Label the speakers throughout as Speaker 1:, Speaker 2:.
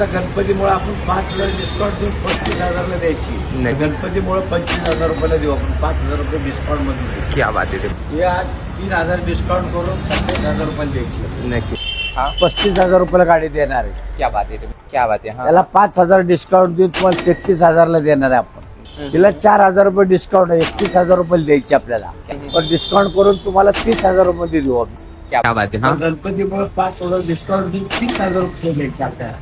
Speaker 1: आता गणपतीमुळे आपण 5,000 डिस्काउंट देऊन 35,000ला द्यायची. गणपतीमुळे 25,000 रुपयाला देऊ आपण, 5,000 रुपये डिस्काउंट मध्ये देऊ.
Speaker 2: क्या बात आहे.
Speaker 1: हे आज 3,000 डिस्काउंट करून 27,000 रुपयाला द्यायची.
Speaker 2: नक्की.
Speaker 1: 35,000 रुपयाला गाडी देणार आहे.
Speaker 2: क्या बात आहे. क्या बात आहे.
Speaker 1: त्याला 5,000 डिस्काउंट देऊन तुम्हाला 33,000ला देणार आहे आपण. तिला 4,000 रुपये डिस्काउंट आहे, 31,000 रुपये द्यायची आपल्याला. पण डिस्काउंट करून तुम्हाला 30,000 रुपये देऊ आपण.
Speaker 2: क्या बात आहे.
Speaker 1: गणपतीमुळे 5,000 डिस्काउंट देऊन 30,000 रुपये द्यायचे आपल्याला.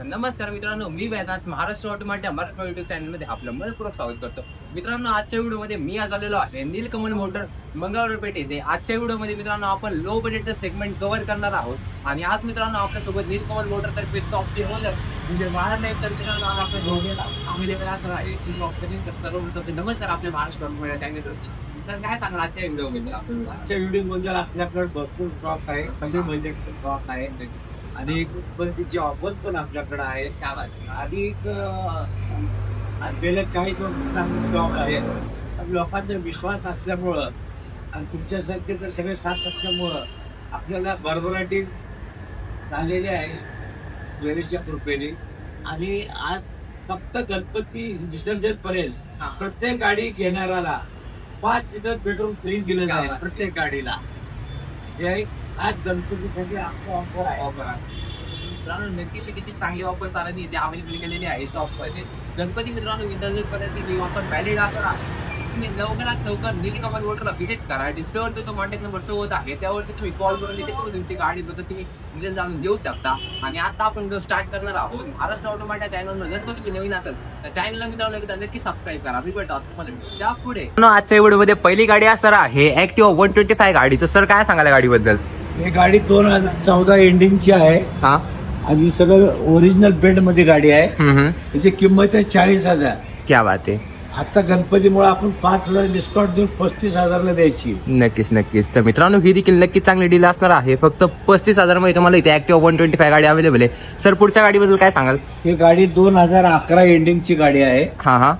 Speaker 2: नमस्कार मित्रांनो, मी वेदांत महाराष्ट्र ऑटोमॅटिक मराठी युट्यूब चॅनलमध्ये आपलं मनपूर्वक स्वागत करतो. मित्रांनो, आजच्या व्हिडिओमध्ये मी आज आलेलो आहे नीलकमल मोटर मंगळवार पेठ येथे. आजच्या व्हिडिओमध्ये मित्रांनो आपण लो बजेटचं सेगमेंट कव्हर करणार आहोत. आणि आज मित्रांनो आपल्यासोबत नीलकमल मोटर तर्फे टॉप ची होलर म्हणजे महाराष्ट्र तर मित्रांनो आज आपल्या दोघेला अवेलेबल आहे. नमस्कार आपल्या महाराष्ट्र ऑटोमॅटिक चॅनलवरती. तर काय सांगा आजच्या व्हिडिओमध्ये?
Speaker 1: आजच्या व्हिडिओमध्ये आपल्याकडे भरपूर स्टॉक आहे, म्हणजे स्टॉक आहे आणि गणपतीची ऑफर पण आपल्याकडे आहे. आणि गेल्या 40 वर्षांचा जॉब आहे. लोकांचा विश्वास असल्यामुळं आणि तुमच्यासारखे तर सगळे साथ असल्यामुळं आपल्याला भरभराटी झालेली आहे वेळेच्या कृपेने. आणि आज फक्त गणपती विसर्जन पर्यंत प्रत्येक गाडी घेणाऱ्याला 5 लिटर पेट्रोल फ्री दिलं आहे प्रत्येक गाडीला. हे आज गणपतीसाठी आपलं ऑफर आहे.
Speaker 2: मित्रांनो, नक्की ते किती चांगली ऑफर चालली ते अवेलेबल केलेली आहे. ऑफर गणपती मित्रांनो विसर्जन पर्यंत ही ऑफर व्हॅलिड असणार. तुम्ही लवकरात लवकर नीलकमल मोटरला व्हिजिट करा. डिस्प्लेवरती तो कॉन्टॅक्ट नंबर शो होत आहे, त्यावरती तुम्ही कॉल करून तिथे तुमची गाडी तुम्ही डिझाईन जाणून घेऊ शकता. आणि आता आपण व्हिडिओ स्टार्ट करणार आहोत. महाराष्ट्र ऑटोमॅटिक चॅनलवर जर तुम्ही नवीन असेल तर चॅनलला मित्रांनो एकदा नक्की सबस्क्राईब करा. मी भेटतो तुम्हाला पुढे. आजच्या व्हिडिओमध्ये पहिली गाडी असणार आहे ऍक्टिवा 125 गाडीचं. सर काय सांगायला गाडीबद्दल?
Speaker 1: ही गाडी 2014 एंडिंगची आहे.
Speaker 2: हा,
Speaker 1: आणि सगळं ओरिजिनल पेंट मध्ये गाडी आहे. त्याची किंमत आहे 40,000.
Speaker 2: क्या बात आहे.
Speaker 1: आता गणपतीमुळे आपण 5,000 डिस्काउंट देऊन 35,000ला द्यायची.
Speaker 2: नक्कीच नक्कीच. तर मित्रांनो, ही देखील नक्कीच चांगली डील असणार आहे. फक्त 35,000 मध्ये तुम्हाला इथे ऍक्टिवा 125 गाडी अवेलेबल आहे. सर पुढच्या गाडीबद्दल काय सांगाल?
Speaker 1: ही गाडी 2011 एंडिंगची गाडी आहे.
Speaker 2: हा हा,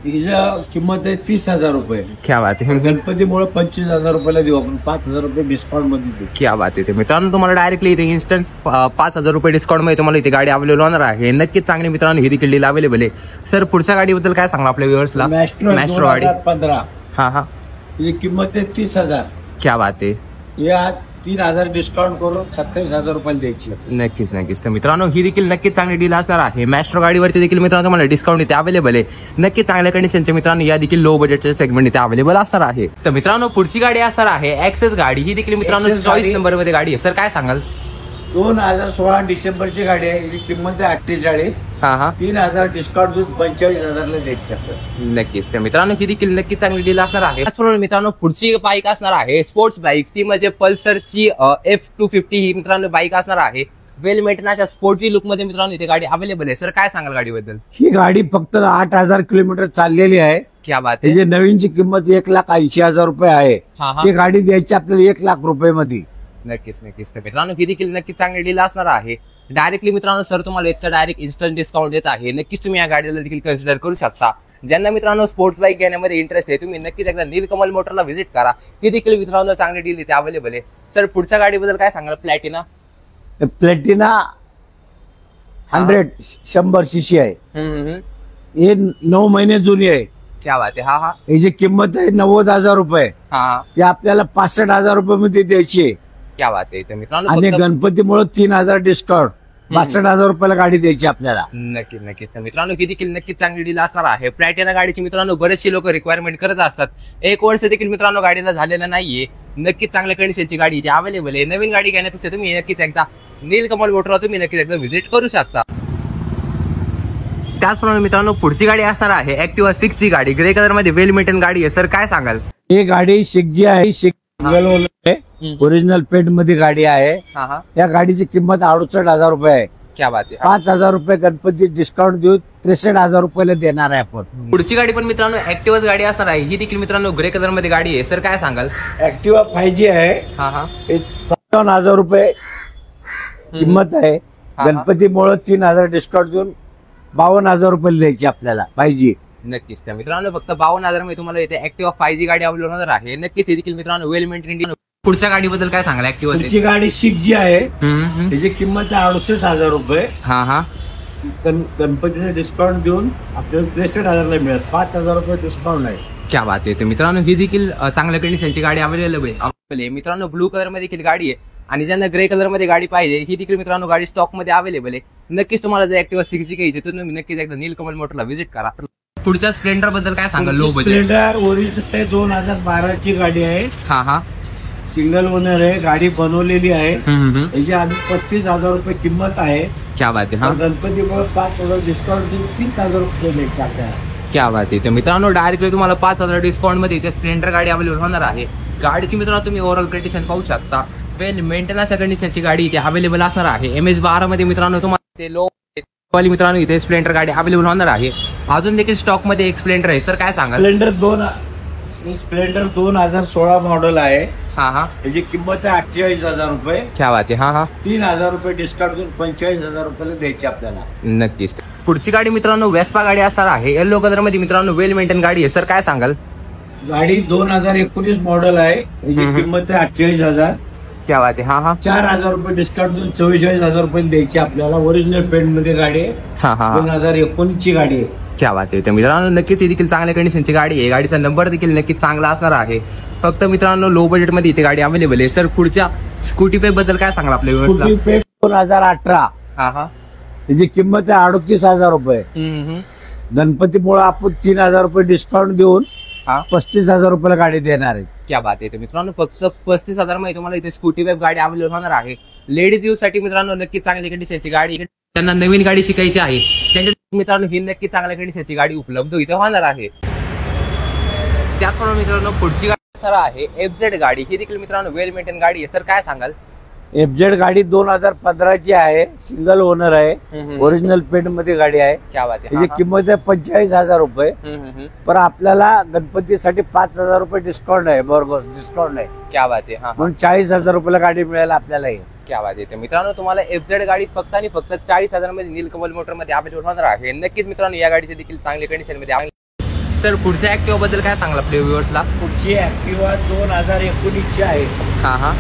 Speaker 1: हिचं किंमत आहे 30,000 रुपये.
Speaker 2: क्या बात आहे.
Speaker 1: गणपतीमुळे 25,000 रुपयाला देऊ आपण, 5,000 रुपये डिस्काउंट मध्ये देऊ.
Speaker 2: क्या बात आहे. मित्रांनो, तुम्हाला डायरेक्टली इथे इन्स्टंट 5,000 रुपये डिस्काउंट मध्ये तुम्हाला इथे गाडी अवेलेबल होणार आहे. नक्कीच चांगली मित्रांनो, ही देखील डील अवेलेबल आहे. सर पुढच्या गाडीबद्दल काय सांगा आपल्या व्ह्युअर्सला?
Speaker 1: मॅस्ट्रो गाडी 2015.
Speaker 2: हा हा,
Speaker 1: हिची किंमत आहे 30,000.
Speaker 2: क्या बात आहे.
Speaker 1: या 3,000 डिस्काउंट करून 27,000 रुपयाला द्यायची.
Speaker 2: नक्कीच नक्कीच. तर मित्रांनो, ही देखील नक्कीच चांगली डील असणार आहे. मॅस्ट्रो गाडीवरती देखील मित्रांनो तुम्हाला डिस्काउंट इथे अवेलेबल आहे. नक्कीच चांगल्या कंडिशनचे मित्रांनो या देखील लो बजेटचे सेगमेंट इथे अवेलेबल असणार आहे. तर मित्रांनो, पुढची गाडी असणार आहे ऍक्सेस गाडी. ही देखील मित्रांनो चॉईस नंबर मध्ये गाडी आहे. सर काय सांगाल?
Speaker 1: 2016 डिसेंबरची गाडी आहे. हिची किंमत आहे 48.
Speaker 2: हा हा,
Speaker 1: 3,000 डिस्काउंट देऊन 45,000ला द्यायची आपल्याला.
Speaker 2: नक्कीच. तर मित्रांनो, ही देखील नक्कीच चांगली डील असणार आहे. त्याचप्रमाणे मित्रांनो, पुढची बाईक असणार आहे स्पोर्ट्स बाईक. ती म्हणजे पल्सरची F250 ही मित्रांनो बाईक असणार आहे. वेल मेंटेनन्सच्या स्पोर्टी लुक मध्ये मित्रांनो इथे गाडी अवेलेबल आहे. सर काय सांगाल गाडीबद्दल?
Speaker 1: ही गाडी फक्त 8,000 किलोमीटर चाललेली आहे.
Speaker 2: क्या बात आहे.
Speaker 1: त्याची नवीनची किंमत 1,80,000 रुपये आहे. ती गाडी द्यायची आपल्याला 1,00,000 रुपये मध्ये.
Speaker 2: नक्कीच नक्कीच. तर मित्रांनो, ही देखील नक्कीच चांगली डील असणार आहे. डायरेक्टली मित्रांनो सर तुम्हाला इतकं डायरेक्ट इन्स्टंट डिस्काउंट देत आहे. नक्कीच तुम्ही या गाडीला देखील कन्सिडर करू शकता. ज्यांना मित्रांनो स्पोर्ट्स बाईक घेण्यामध्ये इंटरेस्ट आहे, तुम्ही नक्कीच एकदा नीलकमल मोटरला व्हिजिट करा. ही देखील मित्रांनो चांगली डील इथे अवेलेबल आहे. सर पुढच्या गाडीबद्दल काय सांगाल? प्लॅटिना
Speaker 1: 100 सीसी आहे. हे 9 महिने जुनी आहे.
Speaker 2: क्या बात आहे. हा हा,
Speaker 1: याची किंमत आहे 90,000 रुपये.
Speaker 2: हा,
Speaker 1: ती आपल्याला 65,000 रुपये मध्ये द्यायची आहे.
Speaker 2: क्या बात आहे. तर मित्रांनो,
Speaker 1: आणि गणपतीमुळे 3,000 डिस्काउंट 62,000 रुपयाला गाडी द्यायची आपल्याला.
Speaker 2: नक्कीच नक्कीच. तर मित्रांनो, ही देखील नक्कीच चांगली डील असणार आहे. प्लॅटिना गाडीची मित्रांनो बरेचसे लोक रिक्वायरमेंट करत असतात. 1 वर्ष देखील मित्रांनो गाडीला झालेलं नाहीये. नक्कीच चांगल्या कंडिशनची गाडी इथे अवेलेबल आहे. नवीन गाडी घेण्यापेक्षा तुम्ही नक्कीच एकदा नीलकमल मोटरला तुम्ही नक्कीच एकदा व्हिजिट करू शकता. त्याचप्रमाणे मित्रांनो, पुढची गाडी असणार आहे ऍक्टिवा 6 ची गाडी. ग्रे कलर मध्ये वेल मेंटेन गाडी आहे. सर काय सांगाल?
Speaker 1: ही गाडी 6G आहे. ओरिजिनल पेंट मध्ये गाडी आहे. या गाडीची किंमत 68,000 रुपये आहे.
Speaker 2: क्या बात आहे.
Speaker 1: 5,000 रुपये गणपती डिस्काउंट देऊन 63,000 रुपयाला देणार आहे आपण.
Speaker 2: पुढची गाडी पण मित्रांनो ऍक्टिवाच गाडी असणार आहे. ही देखील मित्रांनो ग्रे कलर मध्ये गाडी आहे. सर काय सांगाल?
Speaker 1: ऍक्टिवा 5G आहे.
Speaker 2: हा हा,
Speaker 1: 55,000 रुपये किंमत आहे. गणपतीमुळे 3,000 डिस्काउंट देऊन 52,000 रुपये द्यायची आपल्याला 5G.
Speaker 2: नक्कीच. त्या मित्रांनो फक्त 52,000 मध्ये तुम्हाला इथे ऍक्टिवा 5G गाडी अवेलेबल होणार आहे. नक्कीच हे देखील मित्रांनो वेल मेंटेन पुढच्या गाडीबद्दल काय सांगाल ऍक्टिव्हाची?
Speaker 1: पुढची गाडी 6G आहे. त्याची किंमत आहे 68,000 रुपये.
Speaker 2: हा हा.
Speaker 1: गणपतीचे डिस्काउंट देऊन आपल्याला 63,000 ला मिळत. 5,000 रुपये डिस्काउंट आहे.
Speaker 2: क्या बात आहे. तर मित्रांनो ही देखील चांगल्या कंडिशनची गाडी अवेलेबल आहे. मित्रांनो ब्लू कलर मध्ये देखील गाडी आहे आणि ज्यांना ग्रे कलर मध्ये गाडी पाहिजे ही देखील मित्रांनो गाडी स्टॉक मध्ये अवेलेबल आहे. नक्कीच तुम्हाला जर ऍक्टिव्हा 6G घ्यायची तर तुम्ही नक्कीच एकदा नीलकमल मोटरला व्हिजिट करा. पुढच्या स्प्लेंडर बद्दल काय सांगा? लो बजेट
Speaker 1: स्प्लेंडर ओरिजिनल 2012 ची गाडी आहे.
Speaker 2: हा हा.
Speaker 1: सिंगल ओनर आहे. गाडी बनवलेली आहे. याची आधी 35,000 रुपये किंमत आहे.
Speaker 2: क्या बात आहे.
Speaker 1: गणपतीमुळे 5,000 डिस्काउंट देऊन 30,000 रुपये भेटतात.
Speaker 2: क्या बात आहे. तर मित्रांनो डायरेक्टली तुम्हाला 5,000 डिस्काउंट मध्ये इथे स्प्लेंडर गाडी अवेलेबल होणार आहे. गाडीची मित्रांनो तुम्ही ओव्हरऑल कंडिशन पाहू शकता. वेल मेंटेनन्स कंडिशनची गाडी इथे अवेलेबल असणार आहे. MS12 मध्ये मित्रांनो तुम्हाला ते लो वाली मित्रांनो इथे स्प्लेंडर गाडी अवेलेबल होणार आहे. अजून देखील स्टॉक मध्ये एक स्प्लेंडर आहे. सर काय सांगाल?
Speaker 1: स्प्लेंडर 2016 मॉडेल आहे.
Speaker 2: हा हा.
Speaker 1: याची किंमत आहे 48,000 रुपये.
Speaker 2: क्या बात आहे. हा हा.
Speaker 1: 3,000 रुपये डिस्काउंट देऊन 45,000 रुपयाला द्यायचे आपल्याला.
Speaker 2: नक्कीच. पुढची गाडी मित्रांनो वेस्पा गाडी असणार आहे. येलो कलर मध्ये मित्रांनो वेल मेंटेन गाडी आहे. सर काय सांगाल?
Speaker 1: गाडी 2019 मॉडेल आहे. याची किंमत आहे 48,000.
Speaker 2: क्या बात आहे. हा हा.
Speaker 1: 4,000 रुपये डिस्काउंट देऊन 44,000 रुपये द्यायची आपल्याला. ओरिजिनल पेंट मध्ये गाडी आहे.
Speaker 2: हा हा.
Speaker 1: 2019 ची गाडी आहे.
Speaker 2: क्या बात आहे. तर मित्रांनो नक्कीच ही देखील चांगल्या कंडिशनची गाडी आहे. गाडीचा नंबर देखील नक्कीच चांगला असणार आहे. फक्त मित्रांनो लो बजेट मध्ये इथे गाडी अवेलेबल आहे. सर पुढच्या स्कूटी पे बद्दल काय सांगाल आपल्या व्यवस्था?
Speaker 1: स्कूटी पे 2018.
Speaker 2: हा हा.
Speaker 1: त्याची किंमत आहे 38,000 रुपये. गणपतीमुळे आपण 3,000 रुपये डिस्काउंट देऊन 35,000 रुपयाला गाडी देणार आहे.
Speaker 2: क्या बात आहे. तर मित्रांनो फक्त 35,000 मध्ये तुम्हाला इथे स्कूटी वेब गाडी अवेलेबल होणार आहे. लेडीज यूज साठी मित्रांनो नक्की चांगली कंडिशनची गाडी. त्यांना नवीन गाडी शिकायची आहे त्यांच्या मित्रांनो ही नक्की चांगल्या कंडिशनची गाडी उपलब्ध इथे होणार आहे. त्याचप्रमाणे मित्रांनो पुढची गाडी सर आहे FZ गाडी. ही देखील मित्रांनो वेल मेंटेन गाडी आहे. सर काय सांगाल?
Speaker 1: FZ गाडी 2015 ची आहे. सिंगल ओनर आहे. ओरिजिनल पेंट मध्ये गाडी आहे.
Speaker 2: क्या बात आहे.
Speaker 1: त्याची किंमत आहे 45,000 रुपये. पण आपल्याला गणपतीसाठी 5,000 रुपये डिस्काउंट आहे. बरोबर डिस्काउंट आहे.
Speaker 2: क्या बात आहे.
Speaker 1: म्हणून 40,000 रुपयाला गाडी मिळायला आपल्याला.
Speaker 2: क्या बात आहे. तर मित्रांनो तुम्हाला FZ गाडी फक्त आणि फक्त 40,000 मध्ये नीलकमल मोटर मध्ये अवेलेबल होणार आहे. नक्कीच मित्रांनो या गाडीची देखील चांगली कंडिशन मध्ये आहे. तर पुढच्या ऍक्टिव्हा बद्दल काय सांगाल आपल्या व्ह्युअर्सला?
Speaker 1: पुढची ऍक्टिव्हा 2019 ची आहे.
Speaker 2: हा हा.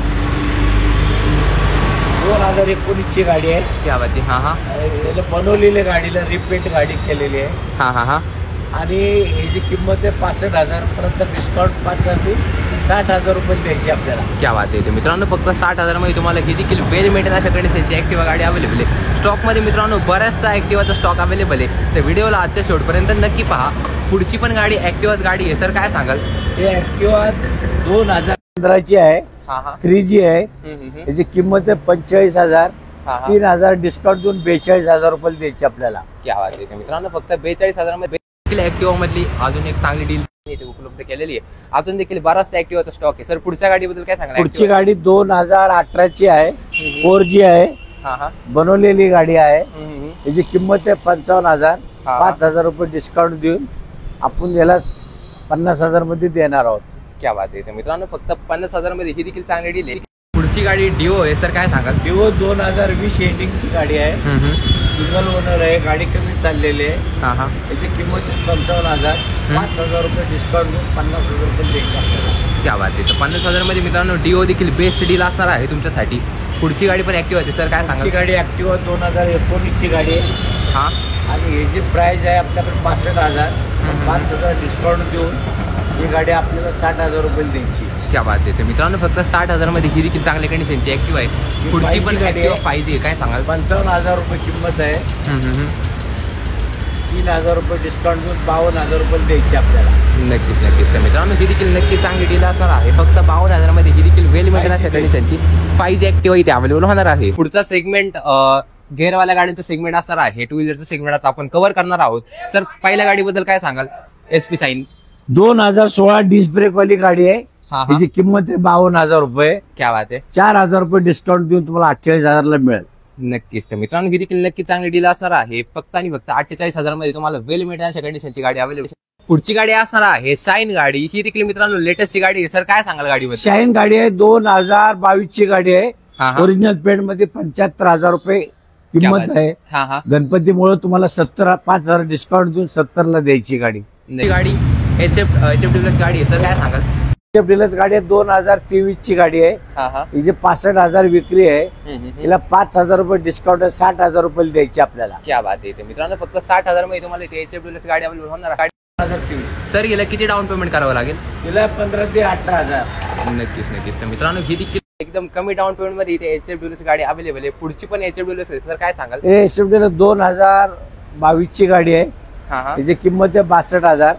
Speaker 1: 2019 ची गाडी आहे.
Speaker 2: क्या बात आहे. हा हा.
Speaker 1: बनवलेली गाडीला रिपेंट गाडी केलेली आहे.
Speaker 2: हा हा हा.
Speaker 1: आणि याची किंमत आहे 65,000 पर्यंत डिस्काउंट 5,000 60,000 रुपये द्यायची आपल्याला.
Speaker 2: क्या बात आहे. मित्रांनो फक्त 60,000 मध्ये तुम्हाला ही देखील वेल मेंटेन अशा कंडिशनची ऍक्टिव्हा गाडी अवेलेबल आहे. स्टॉक मध्ये मित्रांनो बऱ्याचसा ऍक्टिव्हाचा स्टॉक अवेलेबल आहे. तर व्हिडिओला आजच्या शेवटपर्यंत नक्की पहा. पुढची पण गाडी ऍक्टिव्हाच गाडी आहे. सर काय सांगाल?
Speaker 1: हे ऍक्टिव्हा 2015 ची आहे. 3G आहे. याची किंमत आहे 45,000. 3,000 डिस्काउंट देऊन 42,000 रुपये द्यायची आपल्याला.
Speaker 2: क्या बात आहे. मित्रांनो फक्त 42,000 मध्ये ऍक्टिव्हा मधली अजून एक चांगली डील उपलब्ध केलेली आहे. अजून देखील बराचसा ऍक्टिव्हाचा स्टॉक आहे. सर पुढच्या गाडीबद्दल काय सांगाल?
Speaker 1: पुढची गाडी 2018 ची आहे. 4G आहे. बनवलेली गाडी आहे. याची किंमत आहे 55,000. 5,000 रुपये डिस्काउंट देऊन आपण याला 50,000 मध्ये देणार आहोत.
Speaker 2: क्या बात आहे. मित्रांनो फक्त 50,000 मध्ये ही देखील चांगली डील आहे. पुढची गाडी डिओ आहे. सर काय सांगाल?
Speaker 1: डिओ 2020 एंडिंगची गाडी आहे. सिंगल ओनर आहे. गाडी कमी चाललेली आहे. याची किंमत 55,000. 5,000 रुपये डिस्काउंट देऊन 50,000 रुपये द्यायचे आपल्याला.
Speaker 2: क्या बात आहे. तर 50,000 मध्ये मित्रांनो डिओ देखील बेस्ट डील असणार आहे तुमच्यासाठी. पुढची गाडी पण ऍक्टिव्हा आहे. सर काय सांगाल?
Speaker 1: गाडी ऍक्टिव्हा 2019 ची गाडी आहे.
Speaker 2: हा.
Speaker 1: आणि याची प्राइस आहे आपल्याकडे 65,000. 5,000 डिस्काउंट देऊन ही गाडी आपल्याला 60,000 रुपये द्यायची.
Speaker 2: क्या बात आहे. तर मित्रांनो फक्त 60,000 मध्ये ही देखील चांगल्या कंडिशनची ऍक्टिव्हा आहे. पुढची पण ऍक्टिव्हा पाहिजे. काय सांगाल?
Speaker 1: 55,000 रुपये किंमत आहे. 3,000 रुपये डिस्काउंट देऊन 52,000 रुपये द्यायची आपल्याला.
Speaker 2: नक्कीच नक्कीच. तर मित्रांनो ही देखील नक्की चांगली डील असणार आहे. फक्त 52,000 मध्ये ही देखील वेल मेंटेन अशा कंडिशनची 5G ऍक्टिव्हा इथे अवेलेबल होणार आहे. पुढचा सेगमेंट गेअरवाल्या गाड्यांचा सेगमेंट असणार आहे. टू व्हीलरचा सेगमेंट आता आपण कव्हर करणार आहोत. सर पहिल्या गाडीबद्दल काय सांगाल? SP साईन
Speaker 1: 2016 डिस्क ब्रेक वाली गाडी आहे. याची किंमत आहे 52,000 रुपये.
Speaker 2: क्या बात आहे.
Speaker 1: 4,000 रुपये डिस्काउंट देऊन तुम्हाला 48,000 ला मिळेल.
Speaker 2: नक्कीच. तर मित्रांनो ही देखील नक्की चांगली डील असणार आहे. फक्त आणि फक्त 48,000 मध्ये तुम्हाला वेल मेंटेन अशा कंडिशनची गाडी अवेलेबल. पुढची गाडी असणार आहे शाईन गाडी. ही देखील मित्रांनो लेटेस्टची गाडी आहे. सर काय सांगाल गाडीबद्दल?
Speaker 1: शाईन गाडी आहे. 2022 ची गाडी आहे. ओरिजिनल पेंट मध्ये 75,000 रुपये किंमत आहे. गणपतीमुळे तुम्हाला 5,000 डिस्काउंट देऊन 70 ला द्यायची गाडी.
Speaker 2: गाडी HF गाडी आहे. सर काय सांगाल?
Speaker 1: डीलक्स गाडी आहे 2023 ची गाडी आहे.
Speaker 2: हा हा
Speaker 1: हिची 65,000 विक्री आहे. हिला 5,000 रुपये डिस्काउंट आहे. 60,000 रुपये द्यायची आपल्याला.
Speaker 2: क्या बात आहे मित्रांनो, फक्त 60,000 मध्ये तुम्हाला इथे एचएफ डीलक्स गाडी अवेलेबल होणार आहे.
Speaker 1: 2023.
Speaker 2: सर हिला किती डाऊन पेमेंट करावं लागेल?
Speaker 1: हिला 15 ते 18,000.
Speaker 2: नक्कीच. तर मित्रांनो ही देखील एकदम कमी डाऊन पेमेंट मध्ये इथे एचएफ डीलक्स गाडी अवेलेबल आहे. पुढची पण एचएफ डीलक्स आहे. सर काय सांगाल?
Speaker 1: हे एचएफ डीलक्स 2022 ची गाडी आहे.
Speaker 2: हा हा
Speaker 1: हिची किंमत आहे 62,000.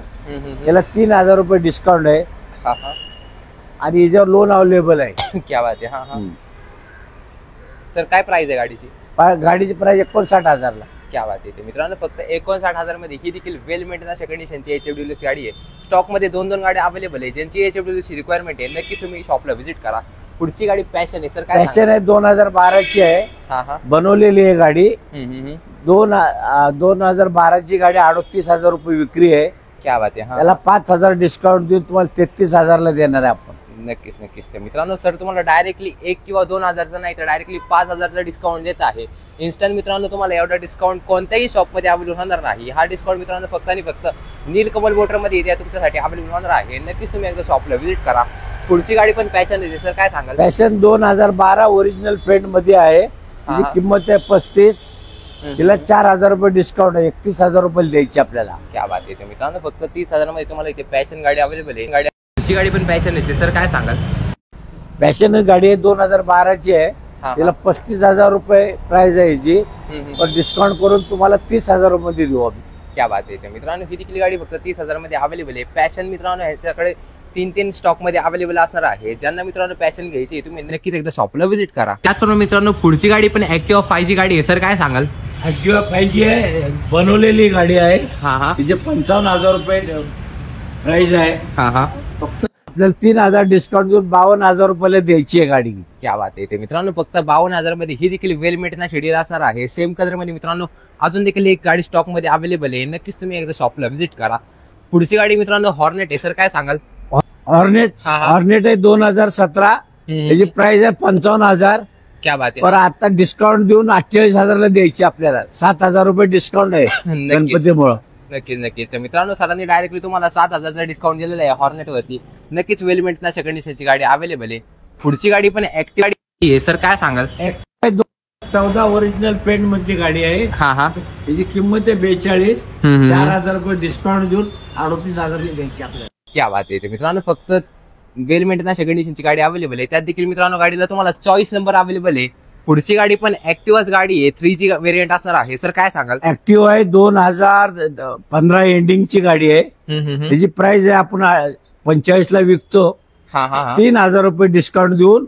Speaker 1: याला 3,000 रुपये डिस्काउंट आहे
Speaker 2: हा हा
Speaker 1: आणि हिच्यावर लोन अवेलेबल आहे.
Speaker 2: क्या बात आहे. हा हा सर काय प्राइस आहे गाडीची?
Speaker 1: गाडीची प्राइस 59,000 ला.
Speaker 2: क्या बात आहे मित्रांनो, फक्त 59,000 मध्ये ही देखील वेल मेंटेनन्स कंडिशनची एचएफ डीलक्स गाडी आहे. स्टॉक मध्ये 2 गाड्या अवेलेबल आहे. ज्यांची एचएफ डीलक्स रिक्वायरमेंट आहे नक्की तुम्ही शॉपला व्हिजिट करा. पुढची गाडी पॅशन आहे. सर काय
Speaker 1: पॅशन आहे 2012 ची आहे.
Speaker 2: हा हा
Speaker 1: बनवलेली आहे गाडी. 2012 ची गाडी 38,000 रुपये विक्री आहे.
Speaker 2: क्या बात आहे.
Speaker 1: त्याला 5,000 डिस्काउंट देऊन तुम्हाला 33,000 ला देणार आहे आपण.
Speaker 2: नक्कीच तर मित्रांनो, सर तुम्हाला डायरेक्टली 1 किंवा 2,000चा नाही तर डायरेक्टली 5,000चा डिस्काउंट देत आहे. इन्स्टंट मित्रांनो, तुम्हाला एवढा डिस्काउंट कोणत्याही शॉपमध्ये अवेलेबल होणार नाही. हा डिस्काउंट मित्रांनो फक्त आणि फक्त नीलकमल मोटरमध्ये इथे तुमच्यासाठी अवेलेबल होणार आहे. नक्कीच तुम्ही एकदा शॉपला व्हिजिट करा. पुढची गाडी पण पॅशन आहे. सर काय सांगाल?
Speaker 1: पॅशन 2012 ओरिजिनल पेंट मध्ये आहे. तिची किंमत आहे 35. तिला 4,000 रुपये डिस्काउंट आहे. 31,000 रुपये द्यायची आपल्याला.
Speaker 2: क्या बात आहे मित्रांनो, फक्त 30,000 मध्ये तुम्हाला इथे पॅशन गाडी अवेलेबल आहे. पुढची गाडी पण पॅशन आहे. सर काय सांगाल?
Speaker 1: पॅशन गाडी आहे 2012 ची आहे. तिला 35,000 रुपये प्राइस आहे हिची. पण डिस्काउंट करून तुम्हाला 30,000 रुपये देऊ आम्ही.
Speaker 2: क्या बात आहे मित्रांनो, ही देखील गाडी फक्त 30,000 मध्ये अवेलेबल आहे. पॅशन मित्रांनो ह्याच्याकडे 3 स्टॉक मध्ये अवेलेबल असणार आहे. ज्यांना मित्रांनो पॅशन घ्यायची तुम्ही नक्कीच एकदा शॉपला व्हिजिट करा. त्याचप्रमाणे मित्रांनो पुढची गाडी पण ऍक्टिवा 5G गाडी आहे. सर काय सांगाल?
Speaker 1: ऍक्टिवा 5G आहे. बनवलेली गाडी आहे.
Speaker 2: हा हा
Speaker 1: तिचे 55,000 रुपये प्राइस आहे.
Speaker 2: हा हा
Speaker 1: फक्त आपल्याला 3,000 डिस्काउंट देऊन 52,000 रुपयाला द्यायची आहे गाडी.
Speaker 2: क्या बात आहे मित्रांनो, फक्त 52,000 मध्ये ही देखील वेल मेंटेनन्स शेड्यूल असणार आहे. सेम कलर मध्ये मित्रांनो अजून देखील एक गाडी स्टॉक मध्ये अवेलेबल आहे. नक्कीच तुम्ही एकदा शॉपला व्हिजिट करा. पुढची गाडी मित्रांनो हॉर्नेट आहे. सर काय सांगाल?
Speaker 1: हॉर्नेट आहे 2017. त्याची प्राइस आहे 55,000.
Speaker 2: क्या बात आहे.
Speaker 1: पर आता डिस्काउंट देऊन 48,000 ला द्यायची आपल्याला. 7,000 रुपये डिस्काउंट आहे गणपतीमुळे.
Speaker 2: नक्कीच तर मित्रांनो, सरांनी डायरेक्टली तुम्हाला 7,000चा डिस्काउंट दिलेला आहे हॉर्नेट वरती. नक्कीच वेल मेंटेनन्स कंडिशनची गाडी अवेलेबल आहे. पुढची गाडी पण ऍक्टिव्ह गाडी आहे. सर काय सांगाल?
Speaker 1: 14 ओरिजिनल पेंट मध्ये गाडी आहे.
Speaker 2: हा हा
Speaker 1: त्याची किंमत आहे 42. 4,000 रुपये डिस्काउंट देऊन 38,000 द्यायची आपल्याला.
Speaker 2: क्या बात आहे मित्रांनो, फक्त वेल मेंटेनन्स कंडिशनची गाडी अवेलेबल आहे. त्यात देखील मित्रांनो गाडीला तुम्हाला चॉईस नंबर अवेलेबल आहे. पुढची गाडी पण ऍक्टिव्हाच गाडी आहे. 3G व्हेरियंट असणार आहे. सर काय सांगाल?
Speaker 1: ऍक्टिव्हा आहे 2015 एंडिंगची गाडी आहे. त्याची प्राइस आहे आपण 45 ला विकतो. 3,000 रुपये डिस्काउंट देऊन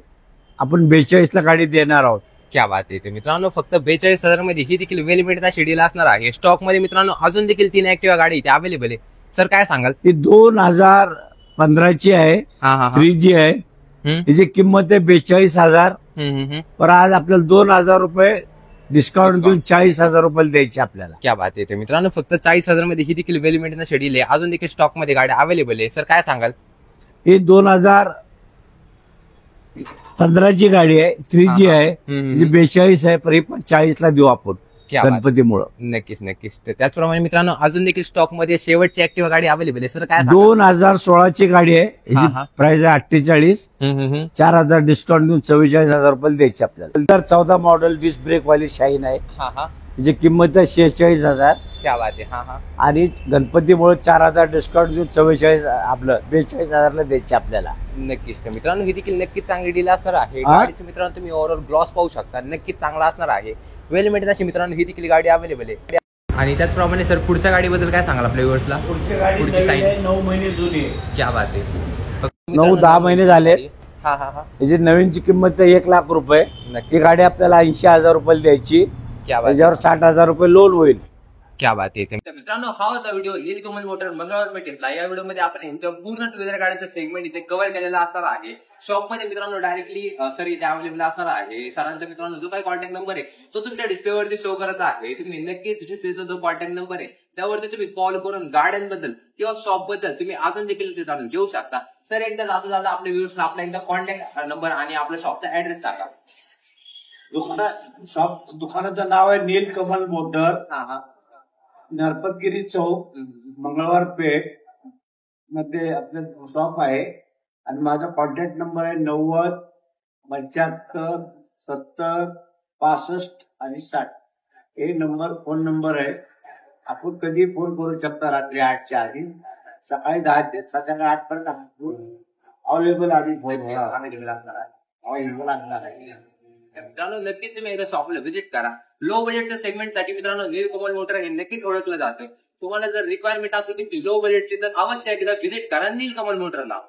Speaker 1: आपण 42 ला गाडी देणार आहोत.
Speaker 2: क्या बात आहे मित्रांनो, फक्त 42,000 मध्ये ही देखील वेल मेंटेनन्स शेड्यूल असणार आहे. स्टॉक मध्ये मित्रांनो अजून देखील 3 ऍक्टिव्हा गाडी इथे अवेलेबल आहे. सर काय सांगाल?
Speaker 1: ती 2015 ची आहे. 3G आहे. तिची किंमत आहे 42,000. पण आज आपल्याला 2,000 रुपये डिस्काउंट देऊन 40,000 रुपये द्यायची आपल्याला.
Speaker 2: क्या बात आहे मित्रांनो, फक्त 40,000 मध्ये ही देखील वेल मेंटेनन्स शेड्यूल आहे. अजून देखील स्टॉक मध्ये गाडी अवेलेबल आहे. सर काय सांगाल?
Speaker 1: ही 2015 ची गाडी आहे. 3G आहे. तिची 42 आहे. पण 40 ला देऊ आपण गणपतीमुळं.
Speaker 2: नक्कीच त्याचप्रमाणे मित्रांनो अजून देखील स्टॉक मध्ये शेवटची ऍक्टिव्हा गाडी अवेलेबल आहे. सर काय?
Speaker 1: 2016 ची गाडी आहे. याची प्राइस आहे 48. 4,000 डिस्काउंट देऊन 44,000 रुपये द्यायची आपल्याला. नंतर 14 मॉडेल डिस्क ब्रेक वाली शाईन आहे. त्याची किंमत आहे 46,000.
Speaker 2: क्या बात आहे.
Speaker 1: आणि गणपतीमुळे 4,000 डिस्काउंट देऊन 42,000 ला द्यायची आपल्याला.
Speaker 2: नक्कीच मित्रांनो ही देखील नक्कीच चांगली डील असणार आहे. गाडीचे मित्रांनो तुम्ही ओव्हरऑल ग्लॉस पाहू शकता. नक्कीच चांगला असणार आहे. वेल मेंटेनन्स मित्रांनो ही देखील गाडी अवेलेबल आहे. आणि त्याचप्रमाणे सर पुढच्या गाडीबद्दल काय सांगाल आपल्या व्ह्युअर्सला?
Speaker 1: पुढची साईन 9 महिने जुनी आहे.
Speaker 2: क्या बात आहे.
Speaker 1: 9-10 महिने झाले. याची नवीनची किंमत आहे 1,00,000 रुपये. ही गाडी आपल्याला 80,000 रुपये द्यायची. त्याच्यावर 60,000 रुपये लोन होईल.
Speaker 2: क्या बात आहे. मित्रांनो हा होता व्हिडिओ नीलकमल मोटर मंगळवार भेटेल. या व्हिडिओमध्ये आपण यांच्या पूर्ण 2 व्हीलर गाड्यांचा सेगमेंट इथे कव्हर केलेला असणार आहे. शॉप मध्ये मित्रांनो डायरेक्टली सर इथे अवेलेबल असणार आहे. सरांचा मित्रांनो जो काही कॉन्टॅक्ट नंबर आहे तो तुमच्या डिस्प्लेवरती शो करत आहे. तुम्ही नक्कीच डिस्प्लेचा जो कॉन्टॅक्ट नंबर आहे त्यावरती तुम्ही कॉल करून गाड्यांबद्दल किंवा शॉप बद्दल तुम्ही अजून देखील ते जाणून घेऊ शकता. सर एकदा जाता आपल्या व्ह्यूअर्सला आपला एकदा कॉन्टॅक्ट नंबर आणि आपल्या शॉपचा ऍड्रेस टाका.
Speaker 1: दुकानाचं नाव आहे नीलकमल मोटर. नरपतगिरी चौक मंगळवार पेठ मध्ये आपलं शॉप आहे. आणि माझा कॉन्टॅक्ट नंबर आहे 90 75 70 65 हे फोन नंबर आहे. आपण कधी फोन करू शकता रात्री 8च्या आधी, सकाळी 10 ते संध्याकाळी 8 पर्यंत अवेलेबल आम्ही अवेलेबल असणार आहे.
Speaker 2: मित्रांनो नक्कीच तुम्ही एकदा शॉपला व्हिजिट करा. लो बजेटच्या सेगमेंटसाठी मित्रांनो नीलकमल मोटर हे नक्कीच ओळखलं जातं. तुम्हाला जर रिक्वायरमेंट असेल की लो बजेटची तर अवश्य एकदा व्हिजिट करा नीलकमल मोटरला.